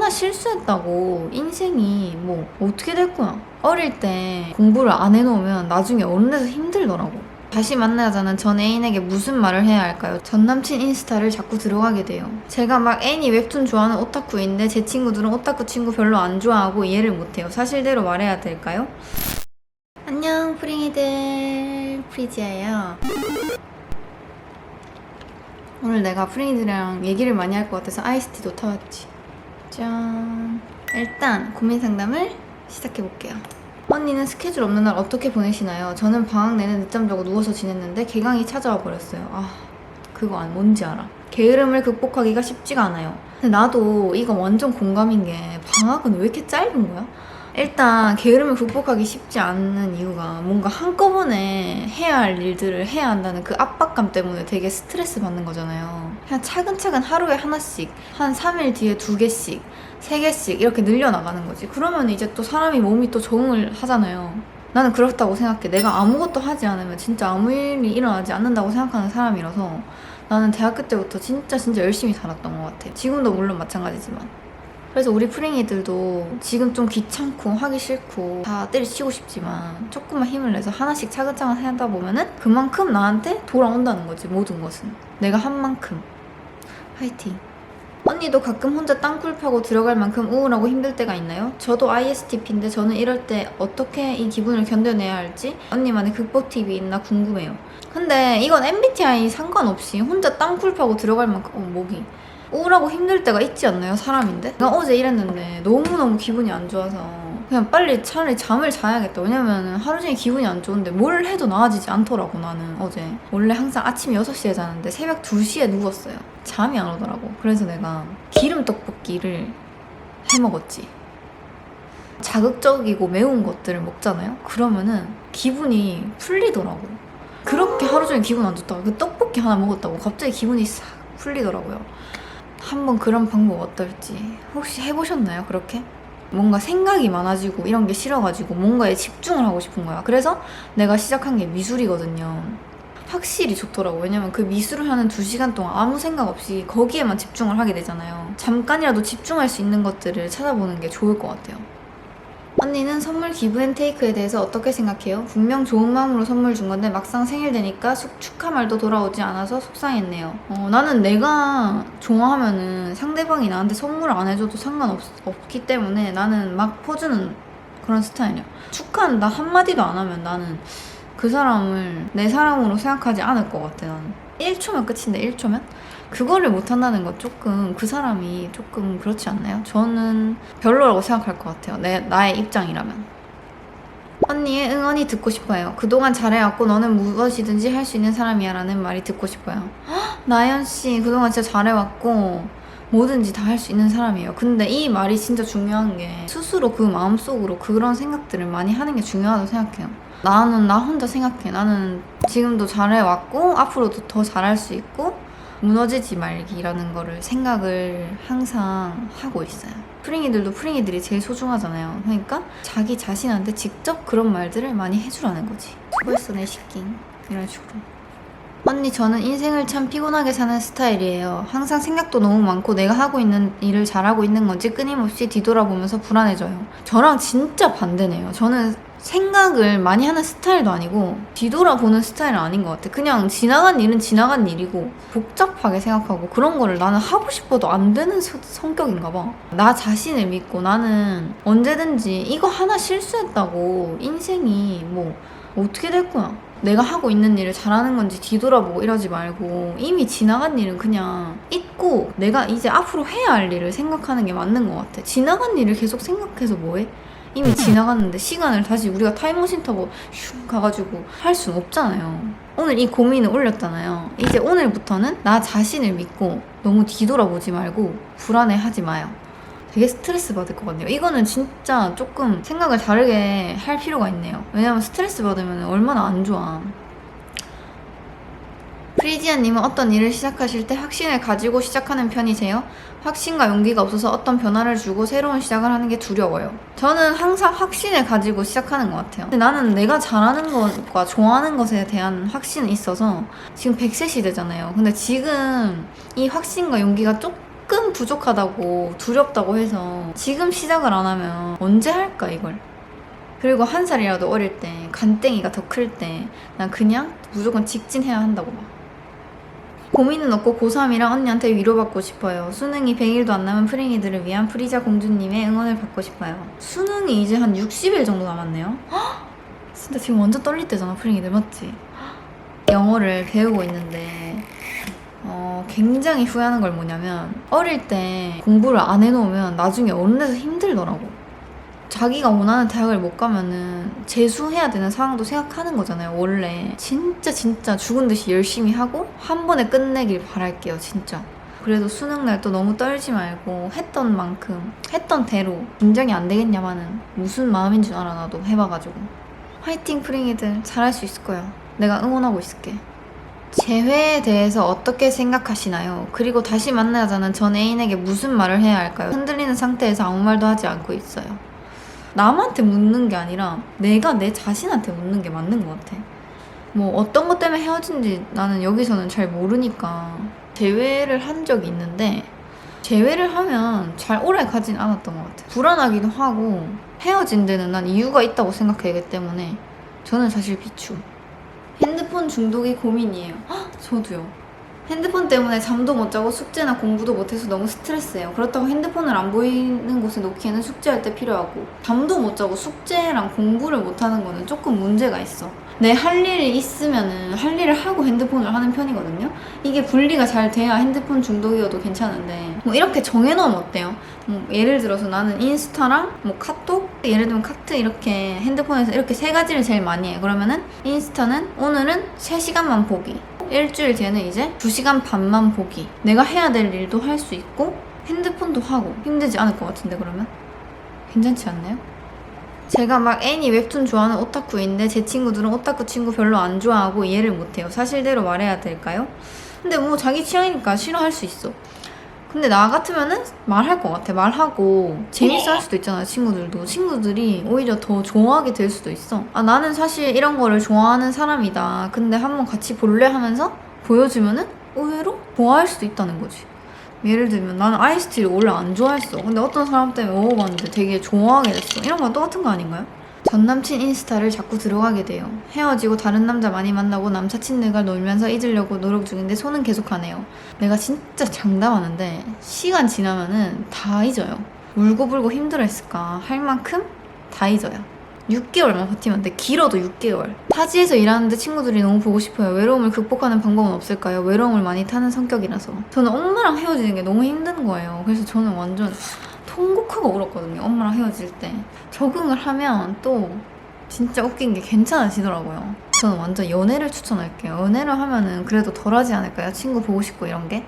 하나 실수했다고 인생이 뭐 어떻게 될 거야. 어릴 때 공부를 안 해놓으면 나중에 어른 돼서 힘들더라고. 다시 만나자는 전 애인에게 무슨 말을 해야 할까요? 전 남친 인스타를 자꾸 들어가게 돼요. 제가 막 애인이 웹툰 좋아하는 오타쿠인데 제 친구들은 오타쿠 친구 별로 안 좋아하고 이해를 못해요. 사실대로 말해야 될까요? 안녕 프링이들, 프리지아예요. 오늘 내가 프링이들이랑 얘기를 많이 할 것 같아서 아이스티도 타왔지. 짠. 일단 고민 상담을 시작해볼게요. 언니는 스케줄 없는 날 어떻게 보내시나요? 저는 방학 내내 늦잠 자고 누워서 지냈는데 개강이 찾아와 버렸어요. 그거 뭔지 알아. 게으름을 극복하기가 쉽지가 않아요. 근데 나도 이거 완전 공감인 게 방학은 왜 이렇게 짧은 거야? 일단 게으름을 극복하기 쉽지 않는 이유가 뭔가 한꺼번에 해야 할 일들을 해야 한다는 그 압박감 때문에 되게 스트레스 받는 거잖아요. 그냥 차근차근 하루에 하나씩, 한 3일 뒤에 2개씩, 3개씩 이렇게 늘려나가는 거지. 그러면 이제 또 사람이 몸이 또 적응을 하잖아요. 나는 그렇다고 생각해. 내가 아무것도 하지 않으면 진짜 아무 일이 일어나지 않는다고 생각하는 사람이라서 나는 대학교 때부터 진짜 열심히 살았던 것 같아. 지금도 물론 마찬가지지만. 그래서 우리 프링이들도 지금 좀 귀찮고 하기 싫고 다 때려치고 싶지만 조금만 힘을 내서 하나씩 차근차근 하다 보면은 그만큼 나한테 돌아온다는 거지. 모든 것은 내가 한 만큼. 화이팅. 언니도 가끔 혼자 땅굴 파고 들어갈 만큼 우울하고 힘들 때가 있나요? 저도 ISTP인데 저는 이럴 때 어떻게 이 기분을 견뎌내야 할지 언니만의 극복 팁이 있나 궁금해요. 근데 이건 MBTI 상관없이 혼자 땅굴 파고 들어갈 만큼 목이 우울하고 힘들 때가 있지 않나요? 사람인데? 나 어제 이랬는데 너무너무 기분이 안 좋아서 그냥 빨리 차라리 잠을 자야겠다. 왜냐면 하루 종일 기분이 안 좋은데 뭘 해도 나아지지 않더라고. 나는 어제 원래 항상 아침 6시에 자는데 새벽 2시에 누웠어요. 잠이 안 오더라고. 그래서 내가 기름 떡볶이를 해먹었지. 자극적이고 매운 것들을 먹잖아요? 그러면은 기분이 풀리더라고. 그렇게 하루 종일 기분 안 좋다가 그 떡볶이 하나 먹었다고 갑자기 기분이 싹 풀리더라고요. 한번 그런 방법 어떨지 혹시 해보셨나요? 그렇게? 뭔가 생각이 많아지고 이런 게 싫어가지고 뭔가에 집중을 하고 싶은 거야. 그래서 내가 시작한 게 미술이거든요. 확실히 좋더라고. 왜냐면 그 미술을 하는 2시간 동안 아무 생각 없이 거기에만 집중을 하게 되잖아요. 잠깐이라도 집중할 수 있는 것들을 찾아보는 게 좋을 것 같아요. 언니는 선물 기브앤테이크에 대해서 어떻게 생각해요? 분명 좋은 마음으로 선물 준 건데 막상 생일 되니까 축하 말도 돌아오지 않아서 속상했네요. 나는 내가 좋아하면은 상대방이 나한테 선물을 안 해줘도 상관없기 때문에 나는 막 퍼주는 그런 스타일이야. 축하한다 한마디도 안 하면 나는 그 사람을 내 사람으로 생각하지 않을 것 같아. 나는 1초면 끝인데 1초면? 그거를 못한다는 건 조금 그 사람이 조금 그렇지 않나요? 저는 별로라고 생각할 것 같아요. 나의 입장이라면. 언니의 응원이 듣고 싶어요. 그동안 잘해왔고 너는 무엇이든지 할 수 있는 사람이야 라는 말이 듣고 싶어요. 헉, 나연씨 그동안 진짜 잘해왔고 뭐든지 다 할 수 있는 사람이에요. 근데 이 말이 진짜 중요한 게 스스로 그 마음속으로 그런 생각들을 많이 하는 게 중요하다고 생각해요. 나는 나 혼자 생각해. 나는 지금도 잘해왔고 앞으로도 더 잘할 수 있고 무너지지 말기라는 거를 생각을 항상 하고 있어요. 프링이들도 프링이들이 제일 소중하잖아요. 그러니까 자기 자신한테 직접 그런 말들을 많이 해주라는 거지. 수고했어 내 새끼 이런 식으로. 언니 저는 인생을 참 피곤하게 사는 스타일이에요. 항상 생각도 너무 많고 내가 하고 있는 일을 잘하고 있는 건지 끊임없이 뒤돌아보면서 불안해져요. 저랑 진짜 반대네요. 저는 생각을 많이 하는 스타일도 아니고 뒤돌아보는 스타일은 아닌 것 같아. 그냥 지나간 일은 지나간 일이고 복잡하게 생각하고 그런 거를 나는 하고 싶어도 안 되는 성격인가 봐. 나 자신을 믿고 나는 언제든지 이거 하나 실수했다고 인생이 뭐 어떻게 될 거야. 내가 하고 있는 일을 잘하는 건지 뒤돌아보고 이러지 말고 이미 지나간 일은 그냥 잊고 내가 이제 앞으로 해야 할 일을 생각하는 게 맞는 것 같아. 지나간 일을 계속 생각해서 뭐해? 이미 지나갔는데 시간을 다시 우리가 타임머신 타고 슝 가가지고 할 수는 없잖아요. 오늘 이 고민을 올렸잖아요. 이제 오늘부터는 나 자신을 믿고 너무 뒤돌아보지 말고 불안해하지 마요. 되게 스트레스 받을 것 같네요. 이거는 진짜 조금 생각을 다르게 할 필요가 있네요. 왜냐면 스트레스 받으면 얼마나 안 좋아. 프리지아님은 어떤 일을 시작하실 때 확신을 가지고 시작하는 편이세요? 확신과 용기가 없어서 어떤 변화를 주고 새로운 시작을 하는 게 두려워요. 저는 항상 확신을 가지고 시작하는 것 같아요. 근데 나는 내가 잘하는 것과 좋아하는 것에 대한 확신이 있어서 지금 100세 시대잖아요. 근데 지금 이 확신과 용기가 조금 부족하다고 두렵다고 해서 지금 시작을 안 하면 언제 할까 이걸. 그리고 한 살이라도 어릴 때 간땡이가 더 클 때 난 그냥 무조건 직진해야 한다고 봐. 고민은 없고 고3이랑 언니한테 위로받고 싶어요. 수능이 100일도 안 남은 프링이들을 위한 프리자 공주님의 응원을 받고 싶어요. 수능이 이제 한 60일 정도 남았네요. 헉! 진짜 지금 완전 떨릴 때잖아 프링이들, 맞지? 영어를 배우고 있는데 굉장히 후회하는 걸 뭐냐면 어릴 때 공부를 안 해놓으면 나중에 어른돼서 힘들더라고. 자기가 원하는 대학을 못 가면은 재수해야 되는 상황도 생각하는 거잖아요. 원래 진짜 죽은 듯이 열심히 하고 한 번에 끝내길 바랄게요, 진짜. 그래도 수능날 또 너무 떨지 말고 했던 만큼 했던 대로 긴장이 안 되겠냐마는 무슨 마음인 줄 알아. 나도 해봐가지고. 화이팅 프링이들, 잘할 수 있을 거야. 내가 응원하고 있을게. 재회에 대해서 어떻게 생각하시나요? 그리고 다시 만나자는 전 애인에게 무슨 말을 해야 할까요? 흔들리는 상태에서 아무 말도 하지 않고 있어요. 남한테 묻는 게 아니라 내가 내 자신한테 묻는 게 맞는 것 같아. 뭐 어떤 것 때문에 헤어진지 나는 여기서는 잘 모르니까. 재회를 한 적이 있는데 재회를 하면 잘 오래 가진 않았던 것 같아. 불안하기도 하고 헤어진 데는 난 이유가 있다고 생각하기 때문에 저는 사실 비추. 핸드폰 중독이 고민이에요. 헉, 저도요. 핸드폰 때문에 잠도 못 자고 숙제나 공부도 못해서 너무 스트레스예요. 그렇다고 핸드폰을 안 보이는 곳에 놓기에는 숙제할 때 필요하고, 잠도 못 자고 숙제랑 공부를 못하는 거는 조금 문제가 있어. 내 할 일이 있으면은 할 일을 하고 핸드폰을 하는 편이거든요. 이게 분리가 잘 돼야 핸드폰 중독이어도 괜찮은데 뭐 이렇게 정해놓으면 어때요? 뭐 예를 들어서 나는 인스타랑 뭐 카톡, 예를 들면 카트 이렇게 핸드폰에서 이렇게 세 가지를 제일 많이 해. 그러면은 인스타는 오늘은 3시간만 보기, 일주일 뒤에는 이제 2시간 반만 보기. 내가 해야 될 일도 할 수 있고 핸드폰도 하고. 힘들지 않을 것 같은데 그러면? 괜찮지 않나요? 제가 막 애니 웹툰 좋아하는 오타쿠인데 제 친구들은 오타쿠 친구 별로 안 좋아하고 이해를 못해요. 사실대로 말해야 될까요? 근데 뭐 자기 취향이니까 싫어할 수 있어. 근데 나 같으면은 말할 것 같아. 말하고 재밌어 할 수도 있잖아. 친구들도. 친구들이 오히려 더 좋아하게 될 수도 있어. 아, 나는 사실 이런 거를 좋아하는 사람이다. 근데 한번 같이 볼래 하면서 보여주면은 의외로 좋아할 수도 있다는 거지. 예를 들면 나는 아이스티를 원래 안 좋아했어. 근데 어떤 사람 때문에 먹어봤는데 되게 좋아하게 됐어. 이런 건 똑같은 거 아닌가요? 전 남친 인스타를 자꾸 들어가게 돼요. 헤어지고 다른 남자 많이 만나고 남사친들과 놀면서 잊으려고 노력 중인데 손은 계속하네요. 내가 진짜 장담하는데 시간 지나면은 다 잊어요. 울고불고 힘들어했을까 할 만큼 다 잊어요. 6개월만 버티면 돼. 길어도 6개월. 타지에서 일하는데 친구들이 너무 보고 싶어요. 외로움을 극복하는 방법은 없을까요? 외로움을 많이 타는 성격이라서. 저는 엄마랑 헤어지는 게 너무 힘든 거예요. 그래서 저는 완전 통곡하고 울었거든요. 엄마랑 헤어질 때. 적응을 하면 또 진짜 웃긴 게 괜찮아지더라고요. 저는 완전 연애를 추천할게요. 연애를 하면은 그래도 덜하지 않을까요? 친구 보고 싶고 이런 게.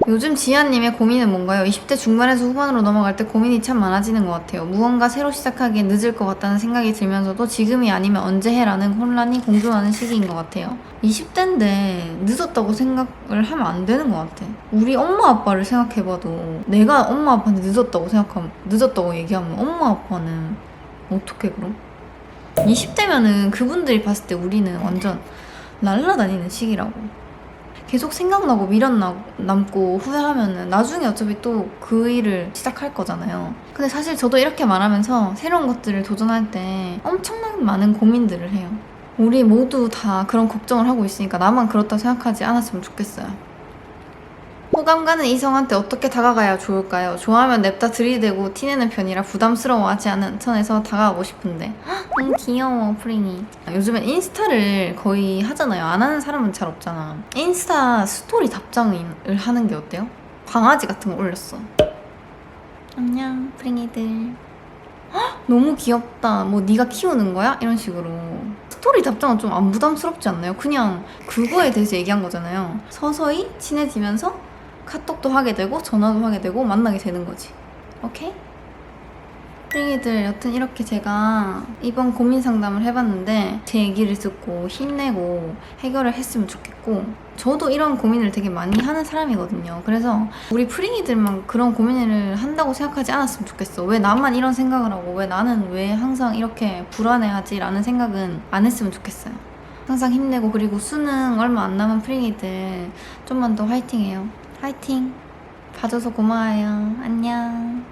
요즘 지아님의 고민은 뭔가요? 20대 중반에서 후반으로 넘어갈 때 고민이 참 많아지는 것 같아요. 무언가 새로 시작하기엔 늦을 것 같다는 생각이 들면서도 지금이 아니면 언제 해라는 혼란이 공존하는 시기인 것 같아요. 20대인데 늦었다고 생각을 하면 안 되는 것 같아. 우리 엄마 아빠를 생각해봐도 내가 엄마 아빠한테 늦었다고 얘기하면 엄마 아빠는 어떻게 그럼? 20대면은 그분들이 봤을 때 우리는 완전 날라다니는 시기라고. 계속 생각나고 미련 남고 후회하면은 나중에 어차피 또 그 일을 시작할 거잖아요. 근데 사실 저도 이렇게 말하면서 새로운 것들을 도전할 때 엄청난 많은 고민들을 해요. 우리 모두 다 그런 걱정을 하고 있으니까 나만 그렇다고 생각하지 않았으면 좋겠어요. 호감 가는 이성한테 어떻게 다가가야 좋을까요? 좋아하면 냅다 들이대고 티내는 편이라 부담스러워하지 않은 선에서 다가가고 싶은데. 너무 귀여워 프링이. 요즘엔 인스타를 거의 하잖아요. 안 하는 사람은 잘 없잖아. 인스타 스토리 답장을 하는 게 어때요? 강아지 같은 거 올렸어. 안녕 프링이들. 너무 귀엽다. 뭐 네가 키우는 거야? 이런 식으로. 스토리 답장은 좀 안 부담스럽지 않나요? 그냥 그거에 대해서 얘기한 거잖아요. 서서히 친해지면서 카톡도 하게 되고 전화도 하게 되고 만나게 되는 거지. 오케이? 프링이들, 여튼 이렇게 제가 이번 고민 상담을 해봤는데 제 얘기를 듣고 힘내고 해결을 했으면 좋겠고, 저도 이런 고민을 되게 많이 하는 사람이거든요. 그래서 우리 프링이들만 그런 고민을 한다고 생각하지 않았으면 좋겠어. 왜 나만 이런 생각을 하고 왜 나는 왜 항상 이렇게 불안해하지? 라는 생각은 안 했으면 좋겠어요. 항상 힘내고, 그리고 수능 얼마 안 남은 프링이들 좀만 더 화이팅해요. 화이팅! 봐줘서 고마워요. 안녕.